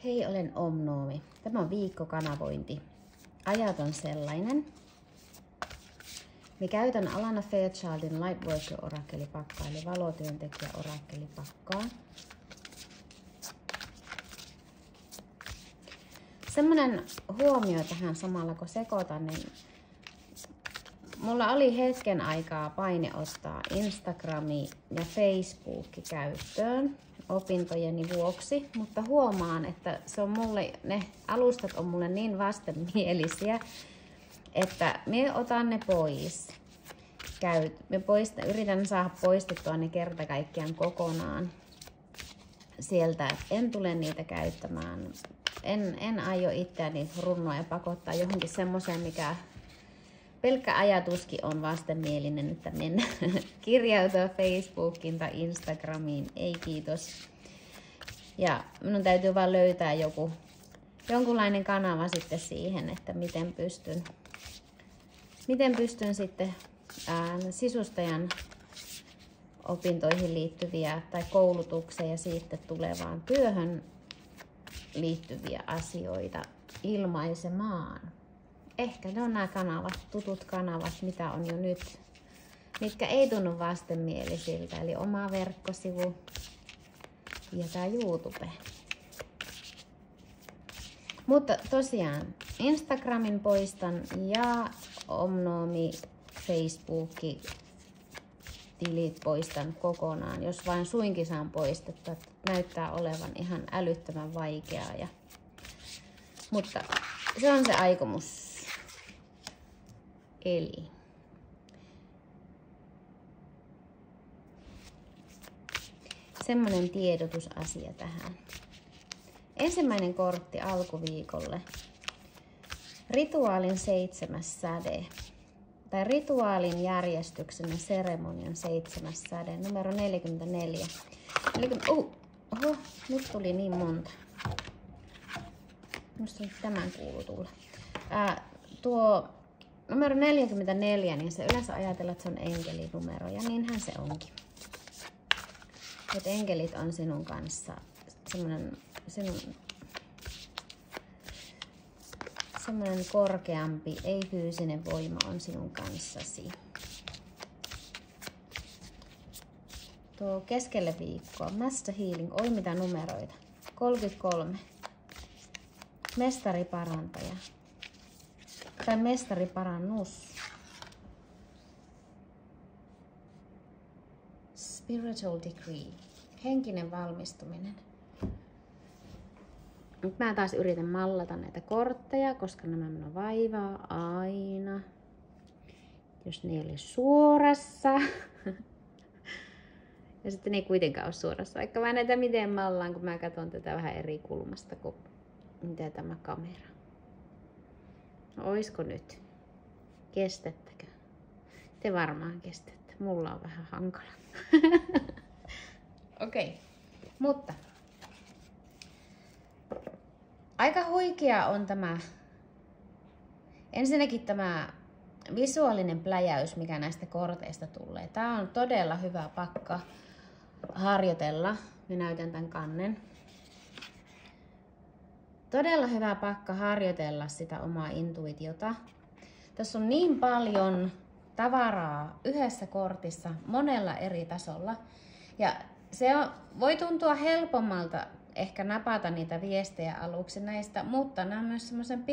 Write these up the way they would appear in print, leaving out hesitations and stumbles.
Hei, olen Om-Noomi. Tämä on viikkokanavointi. Ajat on sellainen. Me käytän Alana Fairchildin Lightworker-orakkelipakkaa, eli valotyöntekijä-orakkelipakkaa. Semmonen huomio tähän samalla kun sekoitan, niin mulla oli hetken aikaa paine ostaa Instagrami ja Facebook käyttöön opintojeni vuoksi, mutta huomaan, että se on mulle, ne alustat on mulle niin vastenmielisiä, että me otan ne pois. Yritän saada poistettua ne kerta kaikkiaan kokonaan sieltä. En tule niitä käyttämään. En aio itseäni runnoa ja pakottaa johonkin semmoiseen, mikä pelkkä ajatuskin on vastenmielinen, että mennä kirjautua Facebookiin tai Instagramiin. Ei kiitos. Ja minun täytyy vaan löytää jonkunlainen kanava sitten siihen, että miten pystyn sitten sisustajan opintoihin liittyviä tai koulutukseen ja siitä tulevaan työhön liittyviä asioita ilmaisemaan. Ehkä ne on nämä kanavat, tutut kanavat, mitä on jo nyt, mitkä ei tunnu vastenmielisiltä, eli oma verkkosivu ja tämä YouTube. Mutta tosiaan Instagramin poistan ja Om-Noomi Facebookin tilit poistan kokonaan, jos vain suinkin saan poistettua. Näyttää olevan ihan älyttömän vaikeaa. Mutta se on se aikomus. Eli semmonen tiedotusasia tähän. Ensimmäinen kortti alkuviikolle. Rituaalin 7. säde. Tai rituaalin järjestyksen ja seremonian 7. säde. Numero 44. Oho, nyt tuli niin monta. Minusta tämän kuuluu tulla. Tuo numero 44, niin se yleensä ajatellaan, että se on enkelinumero. Ja niinhän se onkin. Että enkelit on sinun kanssa semmoinen korkeampi, ei-fyysinen voima on sinun kanssasi. Tuo keskelle viikkoa. Master Healing. Oi mitä numeroita. 33. Mestariparantaja. Tai mestariparannus. Spiritual degree. Henkinen valmistuminen. Nyt mä taas yritän mallata näitä kortteja, koska nämä minua vaivaa aina. Jos ne ei ole suorassa. Ja sitten ne ei kuitenkaan ole suorassa. Vaikka mä näitä miten mallaan, kun mä katson tätä vähän eri kulmasta kuin mitä tämä kamera. No, oisko nyt? Kestättäkö? Te varmaan kestätte. Mulla on vähän hankala. Okei. Mutta aika huikea on tämä. Ensinnäkin tämä visuaalinen pläjäys, mikä näistä korteista tulee. Tää on todella hyvä pakka harjoitella. Mä näytän tämän kannen. Todella hyvä pakka harjoitella sitä omaa intuitiota. Tässä on niin paljon tavaraa yhdessä kortissa monella eri tasolla. Ja voi tuntua helpommalta ehkä napata niitä viestejä aluksi näistä, mutta nämä on myös semmoisen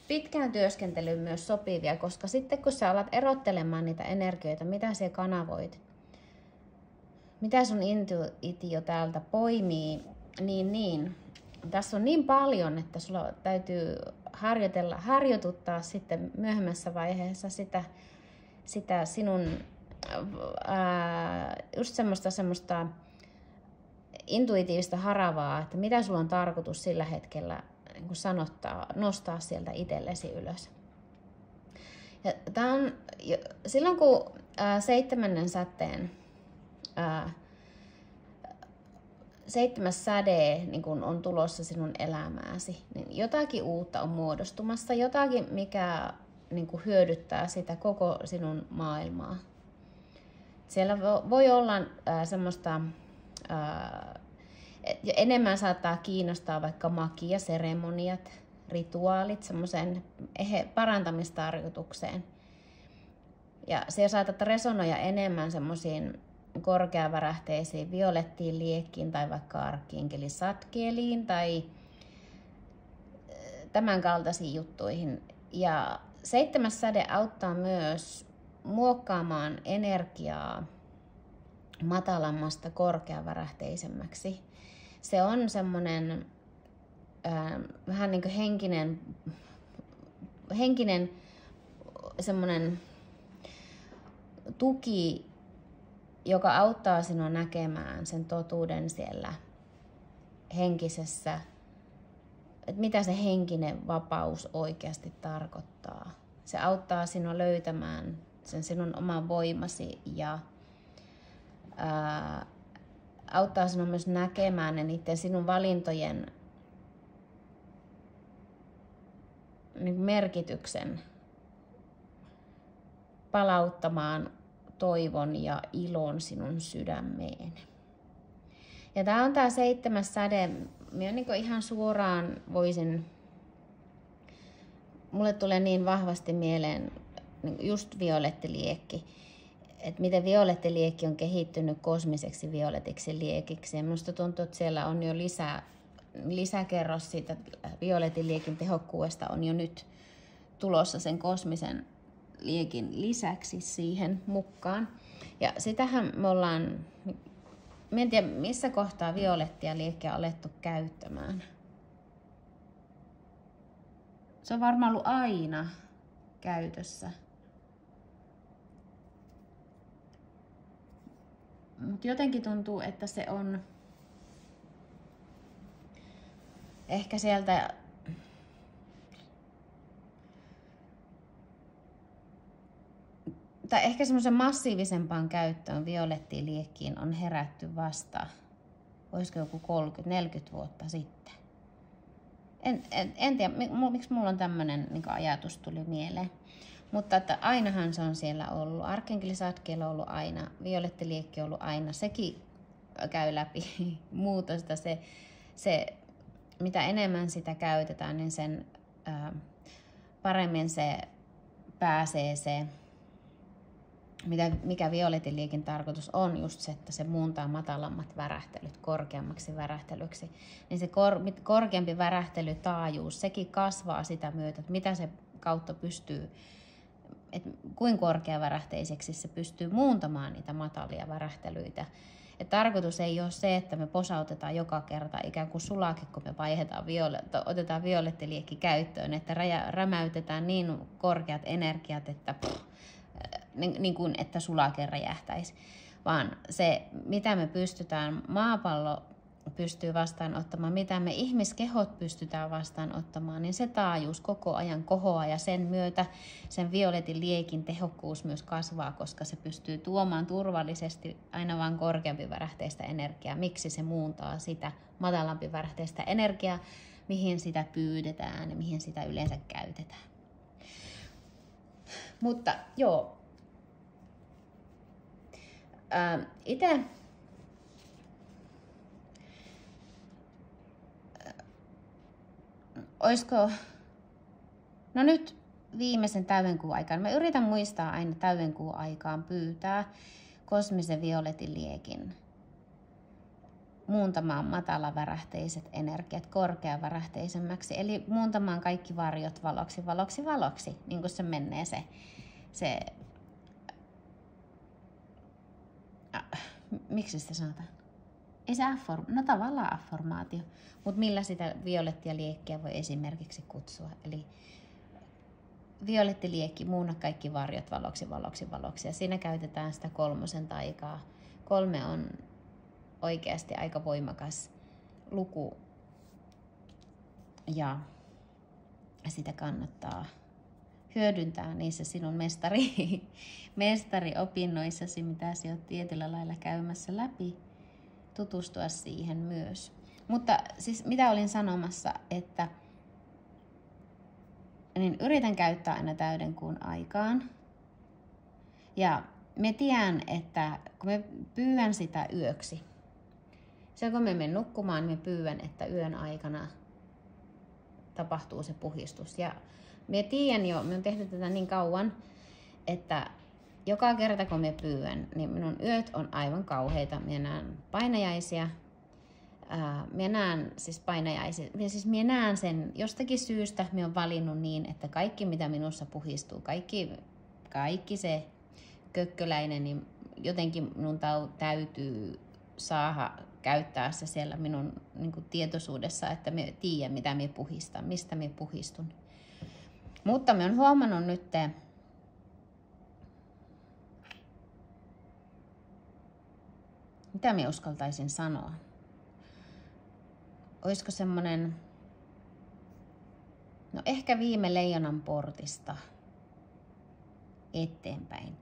pitkään työskentelyyn myös sopivia, koska sitten kun sä alat erottelemaan niitä energioita, mitä sä kanavoit, mitä sun intuitio täältä poimii, niin tässä on niin paljon, että sulla täytyy harjoituttaa sitten myöhemmässä vaiheessa sitä sinun just semmoista intuitiivista haravaa, että mitä sulla on tarkoitus sillä hetkellä niin kuin nostaa sieltä itsellesi ylös. Ja tää on, silloin kun 7. säteen 7. säde niin kun on tulossa sinun elämääsi, niin jotakin uutta on muodostumassa, jotakin mikä niin kun hyödyttää sitä koko sinun maailmaa. Siellä voi olla semmoista Enemmän saattaa kiinnostaa vaikka magia, seremoniat, rituaalit semmoisen parantamistarkoitukseen. Ja se saatat resonoida enemmän semmoisiin korkeavärähteisiin violettiin liekkiin tai vaikka arkkienkelin Zadkieliin tai tämän kaltaisiin juttuihin. Ja 7. säde auttaa myös muokkaamaan energiaa matalammasta korkeavärähteisemmäksi. Se on semmoinen vähän niin kuin henkinen semmoinen tuki, joka auttaa sinua näkemään sen totuuden siellä henkisessä, että mitä se henkinen vapaus oikeasti tarkoittaa. Se auttaa sinua löytämään sen sinun oman voimasi ja auttaa sinua myös näkemään ne niiden sinun valintojen merkityksen, palauttamaan toivon ja ilon sinun sydämeen. Ja tää on tää 7. säde. Minä niin ihan suoraan mulle tulee niin vahvasti mieleen just violettiliekki, että miten violettiliekki on kehittynyt kosmiseksi violetiksi liekiksi. Ja minusta tuntuu, että siellä on jo lisäkerros siitä violettiliekin tehokkuudesta on jo nyt tulossa sen kosmisen liekin lisäksi siihen mukaan. Ja sitähän me ollaan, en tiedä missä kohtaa violettia liekkiä alettu käyttämään. Se on varmaan ollut aina käytössä. Mutta jotenkin tuntuu, että se on ehkä sieltä tai ehkä semmoisen massiivisempaan käyttöön violettiin liekkiin on herätty vasta, olisiko joku 30-40 vuotta sitten. En tiedä, miksi mulla on tämmöinen niin ajatus tuli mieleen. Mutta että ainahan se on siellä ollut. Arkkenkeli Zadkiel on ollut aina, violettiliekki on ollut aina. Sekin käy läpi muutosta. Se, mitä enemmän sitä käytetään, niin sen paremmin se pääsee se, mikä violettiliikin tarkoitus on just se, että se muuntaa matalammat värähtelyt korkeammaksi värähtelyksi. Niin se korkeampi värähtelytaajuus, sekin kasvaa sitä myötä, että mitä se kautta pystyy, että kuinka korkeavärähteiseksi se pystyy muuntamaan niitä matalia värähtelyitä. Et tarkoitus ei ole se, että me posautetaan joka kerta ikään kuin sulake, kun me otetaan violettiliekki käyttöön, että rämäytetään niin korkeat energiat, että niin kuin että sulake räjähtäisi. Vaan se, mitä me pystytään, maapallo pystyy vastaanottamaan, mitä me ihmiskehot pystytään vastaanottamaan, niin se taajuus koko ajan kohoaa ja sen myötä sen violetin liekin tehokkuus myös kasvaa, koska se pystyy tuomaan turvallisesti aina vain korkeampi värähteistä energiaa. Miksi se muuntaa sitä matalampi värähteistä energiaa, mihin sitä pyydetään ja mihin sitä yleensä käytetään. Mutta joo, itse olisiko, no nyt viimeisen täydenkuun aikaan, mä yritän muistaa aina täydenkuun aikaan pyytää kosmisen violetin liekin muuntamaan matalavärähteiset energiat korkeavärähteisemmäksi, eli muuntamaan kaikki varjot valoksi, niin kuin se menee se miksi sitä sanotaan? Ei se no tavallaan afformaatio, mutta millä sitä violettia liekkiä voi esimerkiksi kutsua. Eli violettiliekki, muunna kaikki varjot valoksi. Ja siinä käytetään sitä 3 taikaa. 3 on oikeasti aika voimakas luku ja sitä kannattaa hyödyntää niissä sinun mestariopinnoissasi, mitä sinä olet tietyllä lailla käymässä läpi, tutustua siihen myös. Mutta siis mitä olin sanomassa, että niin yritän käyttää aina täydenkuun aikaan. Ja me tiedän, että kun me pyydän sitä yöksi, Se kun me menen nukkumaan, me pyydän, että yön aikana tapahtuu se puhistus. Ja me tiedän jo, me on tehty tätä niin kauan, että joka kerta kun me pyydän, niin minun yöt on aivan kauheita. Minä näen painajaisia. Minä näen siis painajaisia. Minä näen sen jostakin syystä, minä olen valinnut niin, että kaikki mitä minussa puhistuu, kaikki se kökköläinen, niin jotenkin minun täytyy saada käyttää se siellä minun niin kuin tietoisuudessa, että minä tiedän mitä minä puhistan, mistä minä puhistun. Mutta minä olen huomannut nyt, mitä minä uskaltaisin sanoa. Olisiko semmoinen, no ehkä viime Leijonan portista eteenpäin.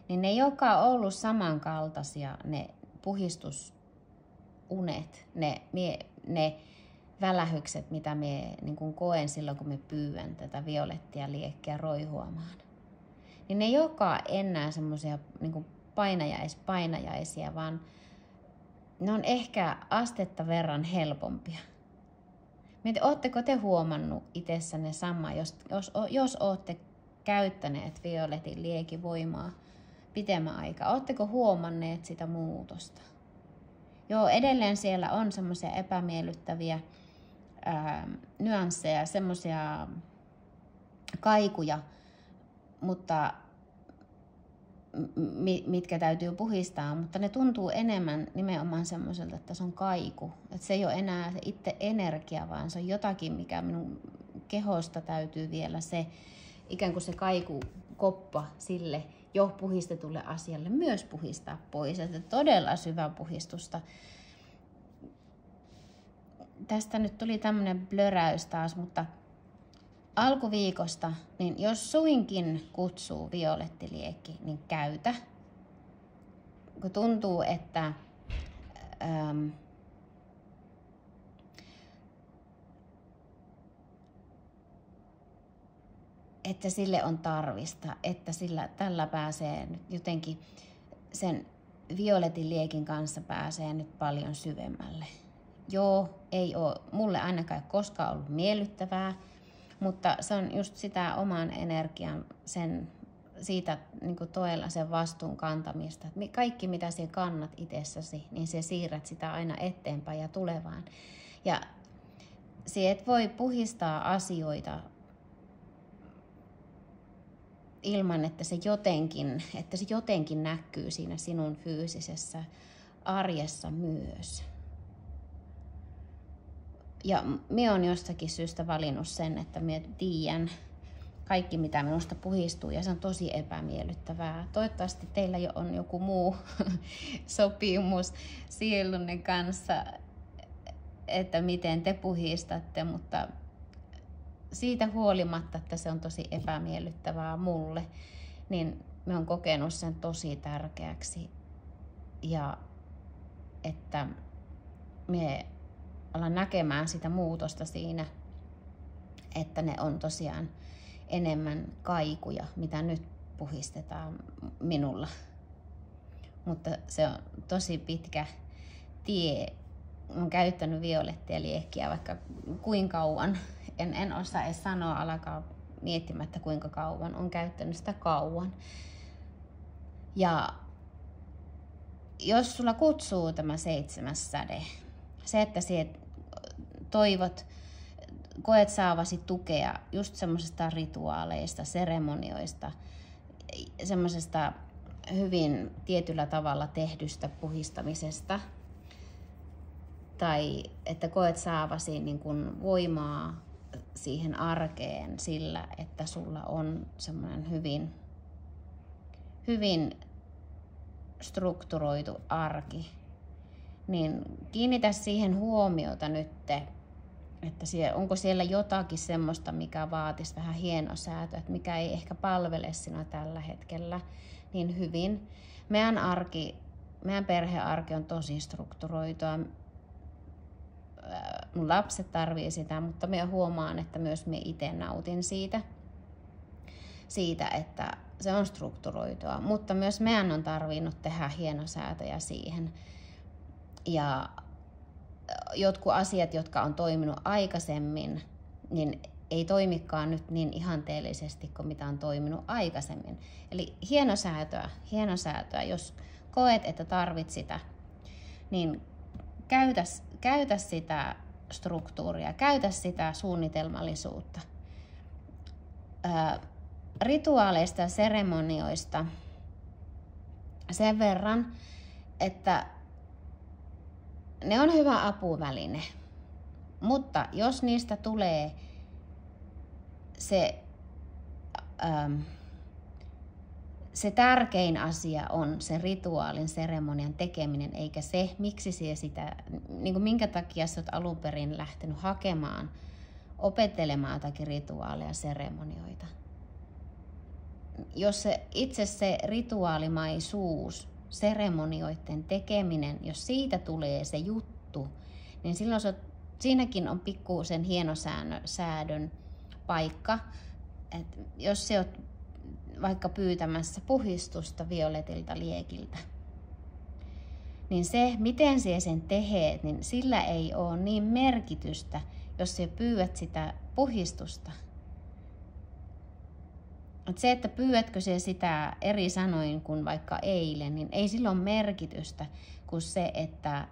Niin ne, joka on ollut samankaltaisia, ne puhistusunet, ne välähykset, mitä me niin kuin koen silloin, kun me pyydän tätä violettia liekkiä roihuamaan. Niin ne joka enää semmoisia niin kuin painajaisia, vaan ne on ehkä astetta verran helpompia. Oletteko te huomannut itsessänne sama, jos olette käyttäneet violetin liekivoimaa pitemmän aikaa? Oletteko huomanneet sitä muutosta? Joo, edelleen siellä on semmoisia epämiellyttäviä nyansseja, semmoisia kaikuja, mutta mitkä täytyy puhistaa, mutta ne tuntuu enemmän nimenomaan semmoiselta, että se on kaiku. Että se ei ole enää se itse energia, vaan se on jotakin, mikä minun kehosta täytyy vielä se, ikään kuin se kaikukoppa sille jo puhistetulle asialle myös puhistaa pois. Että todella syvä puhistusta. Tästä nyt tuli tämmöinen blöräys taas, mutta alkuviikosta, niin jos suinkin kutsuu violettiliekki, niin käytä. Kun tuntuu, että sille on tarvista, että tällä pääsee nyt jotenkin sen violetin liekin kanssa pääsee nyt paljon syvemmälle. Joo, ei ole mulle ainakaan koskaan ollut miellyttävää, mutta se on just sitä oman energian, siitä niin kuin toella sen vastuun kantamista. Kaikki mitä sinä kannat itsessäsi, niin sinä siirrät sitä aina eteenpäin ja tulevaan. Ja sinä et voi puhistaa asioita ilman, että se jotenkin näkyy siinä sinun fyysisessä arjessa myös. Ja minä olen jostakin syystä valinnut sen, että minä tiedän kaikki, mitä minusta puhistuu, ja se on tosi epämiellyttävää. Toivottavasti teillä on joku muu sopimus sielunne kanssa, että miten te puhistatte, mutta siitä huolimatta, että se on tosi epämiellyttävää mulle, niin minä olen kokenut sen tosi tärkeäksi. Ja että minä alan näkemään sitä muutosta siinä, että ne on tosiaan enemmän kaikuja, mitä nyt puhistetaan minulla. Mutta se on tosi pitkä tie. Olen käyttänyt violettia liekkiä vaikka kuinka kauan. En osaa edes sanoa, alkaa miettimättä kuinka kauan. Olen käyttänyt sitä kauan. Ja jos sulla kutsuu tämä 7. säde, se, että sinä koet saavasi tukea just semmoisesta rituaaleista, seremonioista, semmoisesta hyvin tietyllä tavalla tehdystä puhistamisesta, tai että koet saavasi niin kuin voimaa siihen arkeen sillä, että sulla on semmoinen hyvin strukturoitu arki, niin kiinnitä siihen huomiota nyt, että onko siellä jotakin semmoista, mikä vaatisi vähän hienosäätöä, että mikä ei ehkä palvele sinua tällä hetkellä niin hyvin. Meidän perhearki on tosi strukturoitua. Mun lapset tarvii sitä, mutta minä huomaan, että myös minä itse nautin siitä, että se on strukturoitua. Mutta myös meidän on tarvinnut tehdä hienosäätöjä siihen. Ja jotkut asiat, jotka on toiminut aikaisemmin, niin ei toimikaan nyt niin ihanteellisesti kuin mitä on toiminut aikaisemmin. Eli hienosäätöä. Jos koet, että tarvit sitä, niin käytä sitä struktuuria, käytä sitä suunnitelmallisuutta. Rituaaleista ja seremonioista sen verran, että ne on hyvä apuväline, mutta jos niistä tulee se tärkein asia on sen rituaalin, seremonian tekeminen, eikä se, miksi sinä sitä, niin kuin minkä takia sinä olet alun perin lähtenyt hakemaan, opettelemaan jotakin rituaaleja ja seremonioita. Jos itse se rituaalimaisuus, seremonioiden tekeminen, jos siitä tulee se juttu, niin silloin siinäkin on pikkuisen hienosäädön paikka. Et jos se on vaikka pyytämässä puhistusta violetilta liekiltä, niin se, miten sinä sen teet, niin sillä ei ole niin merkitystä, jos sinä pyydät sitä puhistusta. Se, että pyydätkö sinä sitä eri sanoin kuin vaikka eilen, niin ei sillä ole merkitystä kuin se, että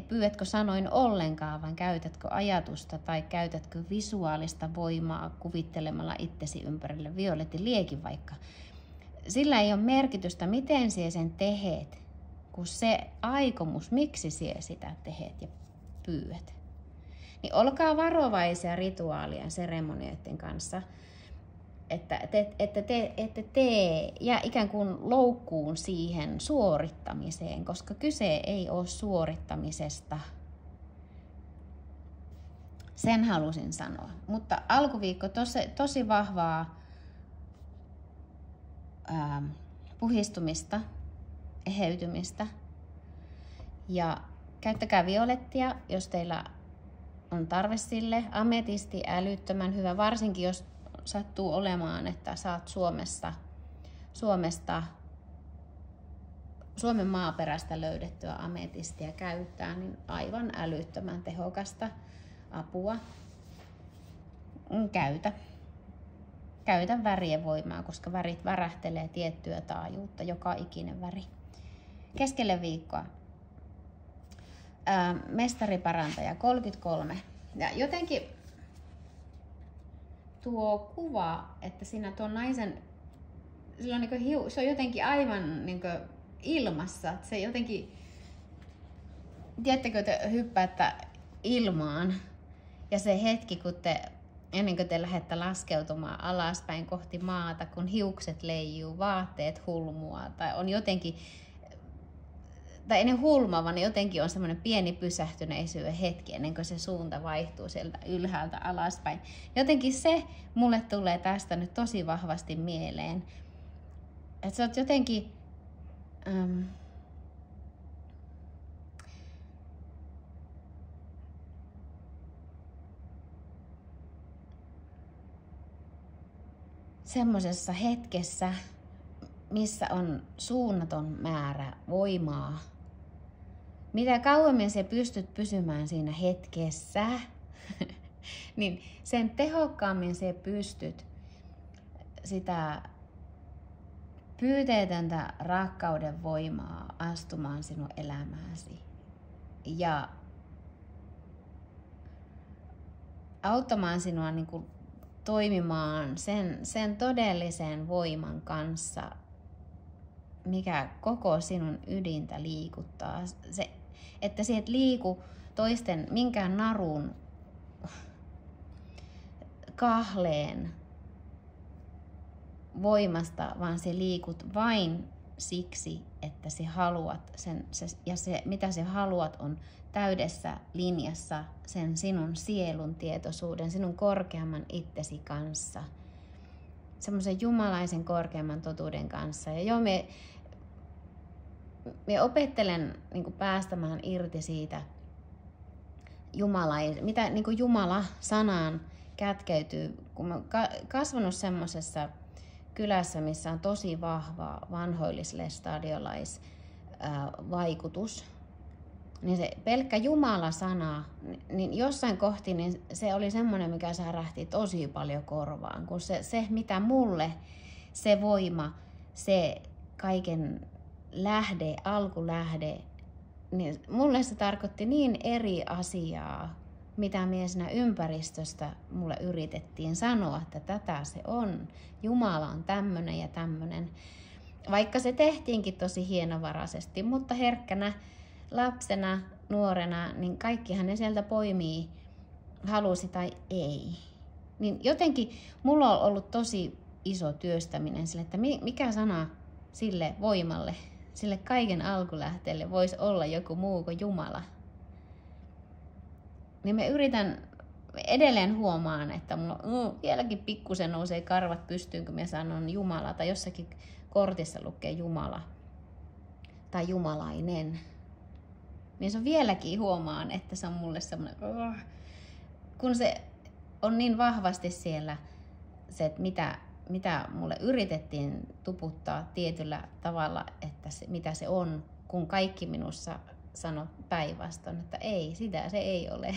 pyydätkö sanoin ollenkaan, vai käytätkö ajatusta tai käytätkö visuaalista voimaa kuvittelemalla itsesi ympärille violetin liekin vaikka. Sillä ei ole merkitystä, miten sinä sen teet, kun se aikomus, miksi sinä sitä teet ja pyydät. Niin olkaa varovaisia rituaalien, seremonioiden kanssa, että te jää ikään kuin loukkuun siihen suorittamiseen, koska kyse ei ole suorittamisesta. Sen halusin sanoa. Mutta alkuviikko tosi vahvaa puhistumista, eheytymistä. Ja käyttäkää violettia, jos teillä on tarve sille. Ametisti älyttömän hyvä, varsinkin jos sattuu olemaan, että saat Suomen maaperästä löydettyä ametistia käyttää, niin aivan älyttömän tehokasta apua. Käytä värien voimaa, koska värit värähtelee tiettyä taajuutta, joka ikinen väri. Keskelle viikkoa. Mestariparantaja 33. Ja jotenkin tuo kuva, että siinä tuon naisen, sillä on se on jotenkin aivan ilmassa. Se jotenkin, tiedättekö, te hyppäätte ilmaan ja se hetki, kun ennen kuin te lähdette laskeutumaan alaspäin kohti maata, kun hiukset leijuu, vaatteet hulmua tai on jotenkin, tai ei ne hulma, vaan jotenkin on semmoinen pieni pysähtyneisyyden hetki ennen kuin se suunta vaihtuu sieltä ylhäältä alaspäin. Jotenkin se mulle tulee tästä nyt tosi vahvasti mieleen. Että sä oot jotenkin semmoisessa hetkessä, missä on suunnaton määrä voimaa. Mitä kauemmin sä pystyt pysymään siinä hetkessä, niin sen tehokkaammin sä pystyt sitä pyyteetöntä rakkauden voimaa astumaan sinun elämääsi. Ja auttamaan sinua niin kuin toimimaan sen todellisen voiman kanssa, mikä koko sinun ydintä liikuttaa. Se, että sä et liiku toisten minkään narun kahleen voimasta, vaan sä liikut vain siksi, että sä haluat se, mitä sä haluat, on täydessä linjassa sen sinun sielun tietoisuuden, sinun korkeamman itsesi kanssa. Semmoisen jumalaisen korkeamman totuuden kanssa. Ja joo, me opettelen niin päästämään irti siitä mitä niin Jumala-sanaan kätkeytyy. Kun mä kasvanut semmoisessa kylässä, missä on tosi vahva vanhoillis-lestadiolaisvaikutus, niin se pelkkä Jumala-sana, niin jossain kohti niin se oli semmoinen, mikä särähti tosi paljon korvaan. Kun se mitä mulle, se voima, se kaiken lähde, alkulähde, niin mulle se tarkoitti niin eri asiaa, mitä siinä ympäristöstä mulle yritettiin sanoa, että tätä se on. Jumala on tämmönen ja tämmönen. Vaikka se tehtiinkin tosi hienovaraisesti, mutta herkkänä lapsena, nuorena, niin kaikkihan ne sieltä poimii, halusi tai ei. Niin jotenkin mulla on ollut tosi iso työstäminen sille, että mikä sana sille voimalle, sille kaiken alkulähteelle voisi olla joku muu kuin Jumala. Niin mä edelleen huomaan, että mulla vieläkin pikkusen nousee karvat pystyyn, kun mä sanon Jumala, tai jossakin kortissa lukee Jumala tai Jumalainen. Niin se on vieläkin huomaan, että se on mulle semmoinen, kun se on niin vahvasti siellä, se, että mitä mulle yritettiin tuputtaa tietyllä tavalla, että mitä se on, kun kaikki minussa sanoi päinvastoin, että ei, sitä se ei ole.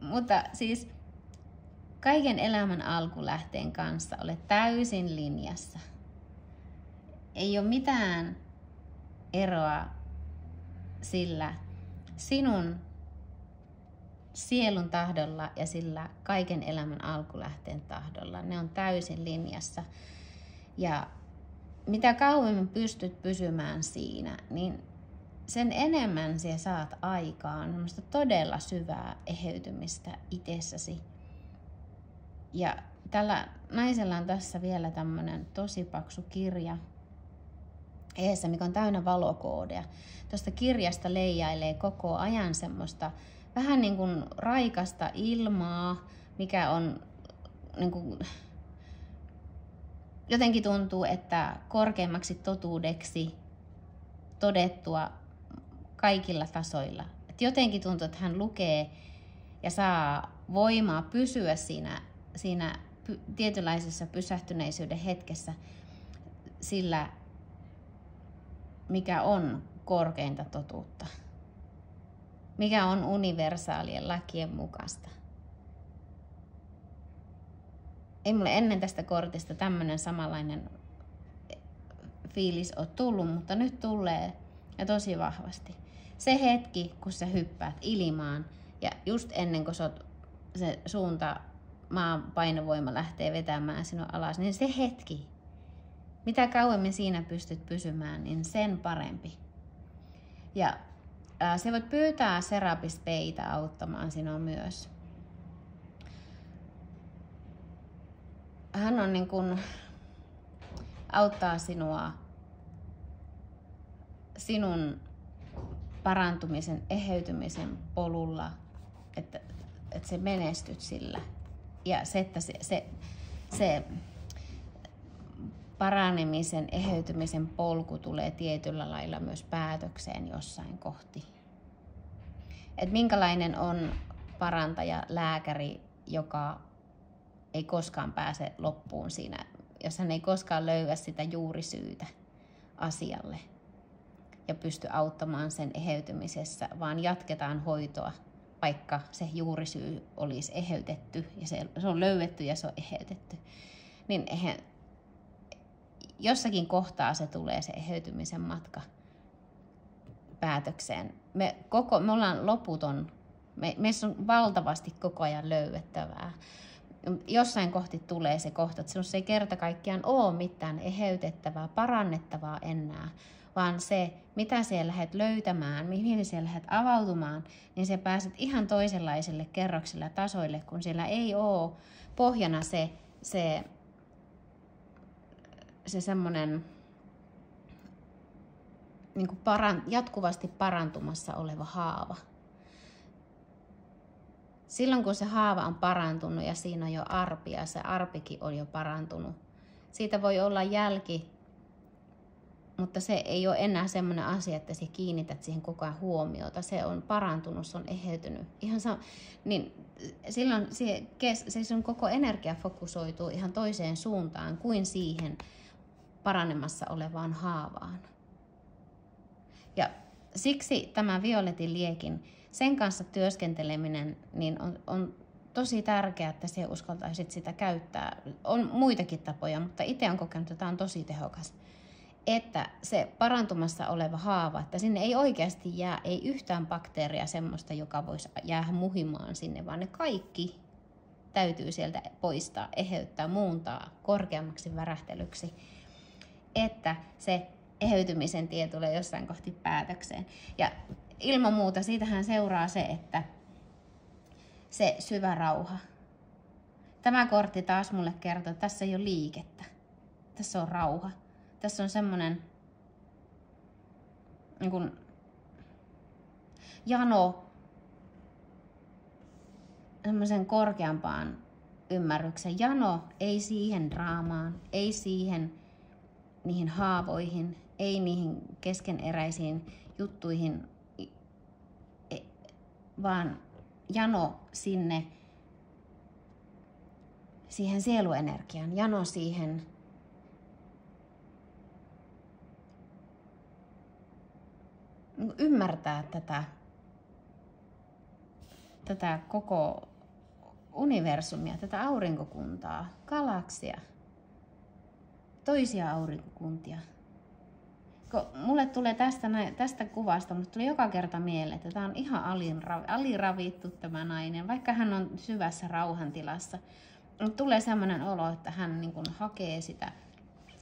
Mutta siis kaiken elämän alkulähteen kanssa olet täysin linjassa. Ei ole mitään eroa sillä sinun sielun tahdolla ja sillä kaiken elämän alkulähteen tahdolla. Ne on täysin linjassa. Ja mitä kauemmin pystyt pysymään siinä, niin sen enemmän sinä saat aikaan todella syvää eheytymistä itsessäsi. Ja tällä naisella on tässä vielä tämmöinen tosi paksu kirja eessä, mikä on täynnä valokoodeja. Tuosta kirjasta leijailee koko ajan semmoista vähän niin kuin raikasta ilmaa, mikä on niin kuin, jotenkin tuntuu, että korkeammaksi totuudeksi todettua kaikilla tasoilla. Et jotenkin tuntuu, että hän lukee ja saa voimaa pysyä siinä tietynlaisessa pysähtyneisyyden hetkessä sillä, mikä on korkeinta totuutta. Mikä on universaalien lakien mukaista. Ei mulle ennen tästä kortista tämmöinen samanlainen fiilis ole tullut, mutta nyt tulee ja tosi vahvasti. Se hetki, kun sä hyppäät ilmaan ja just ennen kuin se suunta, maan painovoima lähtee vetämään sinua alas, niin se hetki, mitä kauemmin siinä pystyt pysymään, niin sen parempi. Ja se voit pyytää Serapis Beytä auttamaan sinua myös. Hän on niin kuin auttaa sinua sinun parantumisen, eheytymisen polulla, että se menestyt sillä. Ja se, että se paranemisen, eheytymisen polku tulee tietyllä lailla myös päätökseen jossain kohti. Et minkälainen on parantaja, lääkäri, joka ei koskaan pääse loppuun siinä, jos hän ei koskaan löyä sitä juurisyytä asialle ja pysty auttamaan sen eheytymisessä, vaan jatketaan hoitoa, vaikka se juurisyy olisi eheytetty ja se on löydetty ja se on eheytetty. Niin jossakin kohtaa se tulee se eheytymisen matka päätökseen. Me ollaan loputon, meissä on valtavasti koko ajan löydettävää. Jossain kohti tulee se kohta, että sinussa ei kerta kaikkiaan ole mitään eheytettävää, parannettavaa enää, vaan se, mitä siellä lähdet löytämään, mihin siellä lähdet avautumaan, niin se pääset ihan toisenlaiselle kerroksille tasoille, kun siellä ei ole pohjana se semmoinen niin kuin jatkuvasti parantumassa oleva haava. Silloin kun se haava on parantunut ja siinä on jo arpi ja se arpikin on jo parantunut, siitä voi olla jälki, mutta se ei ole enää semmoinen asia, että sä kiinnität siihen koko ajan huomiota. Se on parantunut, se on eheytynyt. Niin silloin se sun koko energia fokusoituu ihan toiseen suuntaan kuin siihen paranemassa olevaan haavaan. Ja siksi tämä violetin liekin, sen kanssa työskenteleminen niin on tosi tärkeää, että sinä uskaltaisit sitä käyttää. On muitakin tapoja, mutta itse olen kokenut, että tämä on tosi tehokas. Että se parantumassa oleva haava, että sinne ei oikeasti jää ei yhtään bakteeria semmoista, joka voisi jäädä muhimaan sinne, vaan ne kaikki täytyy sieltä poistaa, eheyttää, muuntaa korkeammaksi värähtelyksi, että se eheytymisen tie tulee jossain kohti päätökseen. Ja ilman muuta siitähän seuraa se, että se syvä rauha. Tämä kortti taas mulle kertoo, että tässä ei ole liikettä. Tässä on rauha. Tässä on semmoinen niin kuin jano semmoisen korkeampaan ymmärryksen. Jano ei siihen draamaan, ei siihen niihin haavoihin, ei niihin keskeneräisiin juttuihin, vaan jano sinne siihen sieluenergiaan, jano siihen ymmärtää tätä koko universumia, tätä aurinkokuntaa, galaksia, toisia aurinkokuntia. Mulle tulee tästä kuvasta, mulle tulee joka kerta mieleen, että tämä on ihan aliravittu tämä nainen, vaikka hän on syvässä rauhantilassa. Tulee sellainen olo, että hän niin kuin hakee sitä,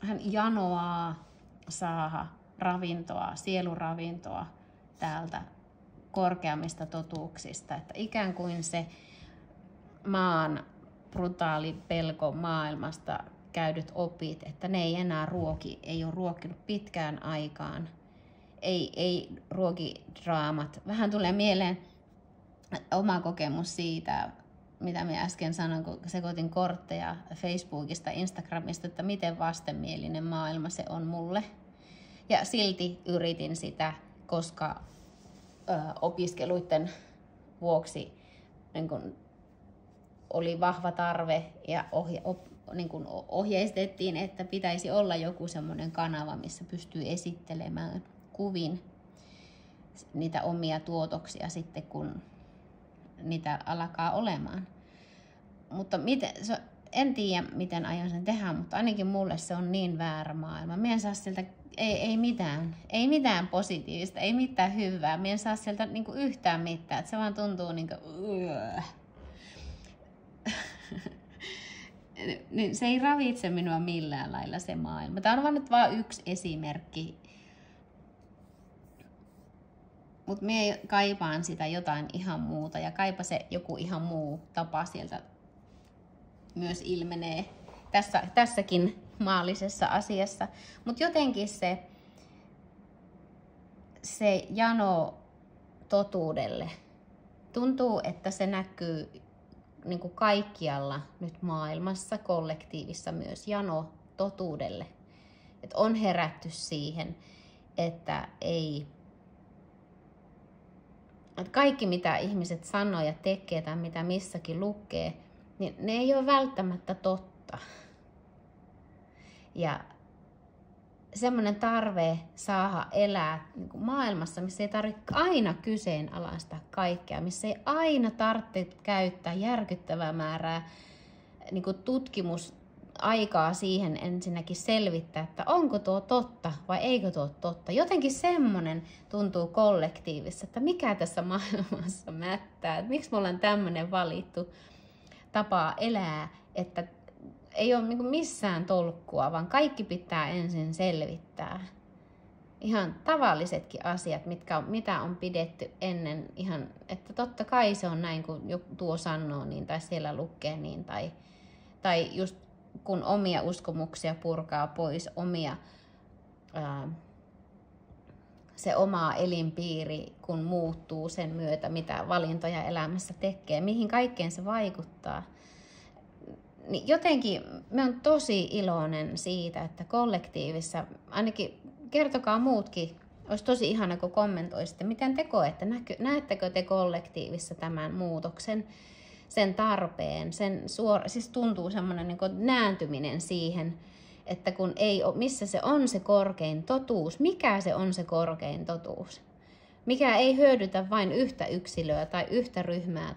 hän janoaa saada ravintoa, sieluravintoa täältä korkeammista totuuksista. Että ikään kuin se maan brutaali pelko maailmasta käydyt opit, että ne ei enää ei ole ruokkinut pitkään aikaan. Ei ruoki draamat. Vähän tulee mieleen oma kokemus siitä, mitä minä äsken sanoin, kun sekoitin kortteja Facebookista, Instagramista, että miten vastenmielinen maailma se on mulle. Ja silti yritin sitä, koska opiskeluiden vuoksi niin kun oli vahva tarve ja niin kun ohjeistettiin, että pitäisi olla joku semmoinen kanava, missä pystyy esittelemään kuvin niitä omia tuotoksia sitten, kun niitä alkaa olemaan. Mutta en tiedä, miten aion sen tehdä, mutta ainakin mulle se on niin väärä maailma. Mie en saa sieltä ei mitään positiivista, ei mitään hyvää. Mie en saa sieltä niinku yhtään mitään. Et se vaan tuntuu niinku niin se ei ravitse minua millään lailla se maailma. Tämä on nyt vain yksi esimerkki. Mutta mie kaipaan sitä jotain ihan muuta ja kaipa se joku ihan muu tapa sieltä myös ilmenee tässäkin maallisessa asiassa. Mutta jotenkin se jano totuudelle tuntuu, että se näkyy niin kuin kaikkialla nyt maailmassa, kollektiivissa myös jano totuudelle. Et on herätty siihen, että kaikki mitä ihmiset sanoo ja tekee tai mitä missäkin lukee, niin ne ei ole välttämättä totta. Ja semmoinen tarve saada elää niin kuin maailmassa, missä ei tarvitse aina kyseenalaistaa kaikkea, missä ei aina tarvitse käyttää järkyttävää määrää niin kuin tutkimusaikaa siihen ensinnäkin selvittää, että onko tuo totta vai eikö tuo totta. Jotenkin semmoinen tuntuu kollektiivissa, että mikä tässä maailmassa mättää, että miksi me ollaan tämmöinen valittu tapa elää, että ei ole niin missään tolkkua, vaan kaikki pitää ensin selvittää. Ihan tavallisetkin asiat, mitä on pidetty ennen, ihan, että totta kai se on näin, kun tuo sanoo niin, tai siellä lukee niin, tai just kun omia uskomuksia purkaa pois, se oma elinpiiri, kun muuttuu sen myötä, mitä valintoja elämässä tekee, mihin kaikkeen se vaikuttaa. Niin jotenkin mä oon tosi iloinen siitä, että kollektiivissa, ainakin kertokaa muutkin, olisi tosi ihana, kun kommentoisitte, miten te koette, näettekö te kollektiivissa tämän muutoksen, sen tarpeen, siis tuntuu semmoinen niin kuin nääntyminen siihen, että kun ei ole, missä se on se korkein totuus, mikä se on se korkein totuus. mikä ei hyödytä vain yhtä yksilöä tai yhtä ryhmää.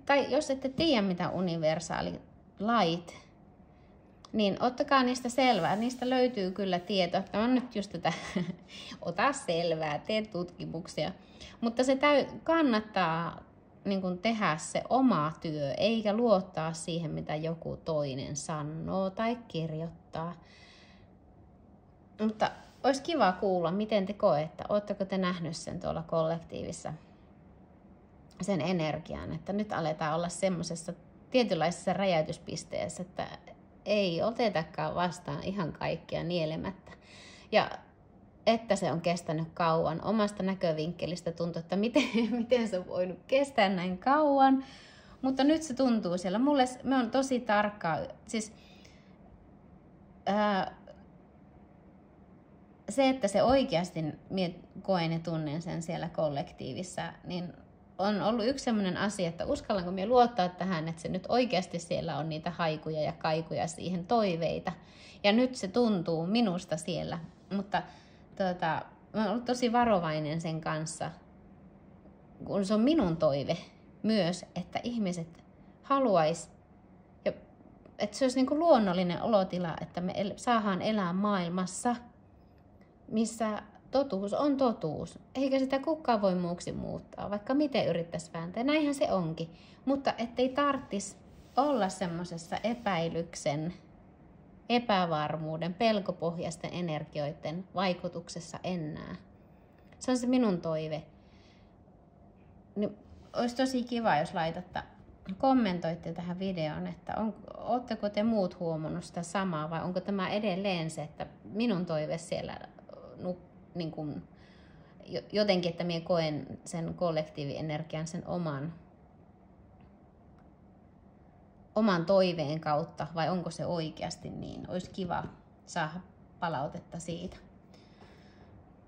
Tai jos ette tiedä, mitä universaali lait, niin ottakaa niistä selvää. Niistä löytyy kyllä tieto. Tämä on nyt just tätä, ota selvää, tee tutkimuksia. Mutta se kannattaa niin kun tehdä se oma työ, eikä luottaa siihen, mitä joku toinen sanoo tai kirjoittaa. Mutta olisi kiva kuulla, miten te koette. Oletteko te nähnyt sen tuolla kollektiivissa, sen energian, että nyt aletaan olla semmoisessa tietynlaisessa räjäytyspisteessä, että ei otetakaan vastaan ihan kaikkia nielemättä. Ja että se on kestänyt kauan. Omasta näkövinkkelistä tuntuu, että miten se on voinut kestää näin kauan. Mutta nyt se tuntuu siellä. Me on tosi tarkkaa. Siis, se, että se oikeasti koen ja tunnen sen siellä kollektiivissa, niin on ollut yksi sellainen asia, että uskallanko minä luottaa tähän, että se nyt oikeasti siellä on niitä haikuja ja kaikuja siihen toiveita. Ja nyt se tuntuu minusta siellä. Mutta mä oon ollut tosi varovainen sen kanssa, kun se on minun toive myös, että ihmiset haluais, että se olisi niin kuin luonnollinen olotila, että me saadaan elää maailmassa, missä totuus on totuus. Eikä sitä kukaan voi muuksi muuttaa, vaikka miten yrittäisi vääntää. Näinhän se onkin. Mutta ettei tarvitsisi olla semmoisessa epäilyksen, epävarmuuden, pelkopohjaisten energioiden vaikutuksessa enää. Se on se minun toive. Niin olisi tosi kiva, jos kommentoitte tähän videoon, että ootteko te muut huomannut sitä samaa vai onko tämä edelleen se, että minun toive siellä niin kuin, jotenkin, että minä koen sen kollektiivienergian, sen oman toiveen kautta, vai onko se oikeasti niin? Olisi kiva saada palautetta siitä.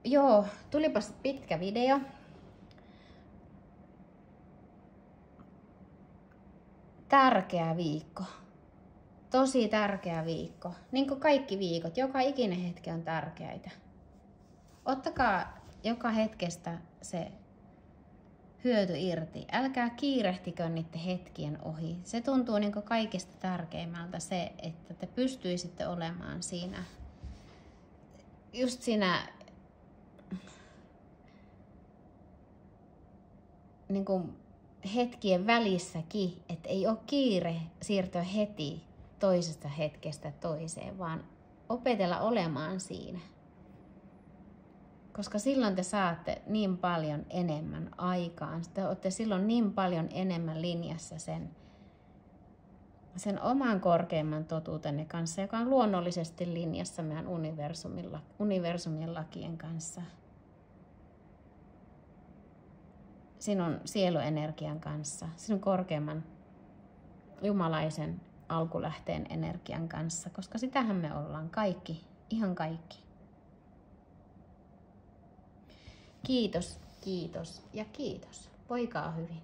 Joo, tulipas pitkä video. Tärkeä viikko. Tosi tärkeä viikko. Niin kuin kaikki viikot, joka ikinen hetki on tärkeitä. Ottakaa joka hetkestä se hyöty irti. Älkää kiirehtikö niiden hetkien ohi. Se tuntuu niin kuin kaikista tärkeimmältä se, että te pystyisitte olemaan siinä, just siinä niin kuin hetkien välissäkin, että ei ole kiire siirtyä heti toisesta hetkestä toiseen, vaan opetella olemaan siinä. Koska silloin te saatte niin paljon enemmän aikaan. Te olette silloin niin paljon enemmän linjassa sen oman korkeimman totuutenne kanssa, joka on luonnollisesti linjassa meidän universumin lakien kanssa. Sinun sieluenergian kanssa, sinun korkeimman jumalaisen alkulähteen energian kanssa, koska sitähän me ollaan kaikki, ihan kaikki. Kiitos, kiitos ja kiitos. Voikaa hyvin.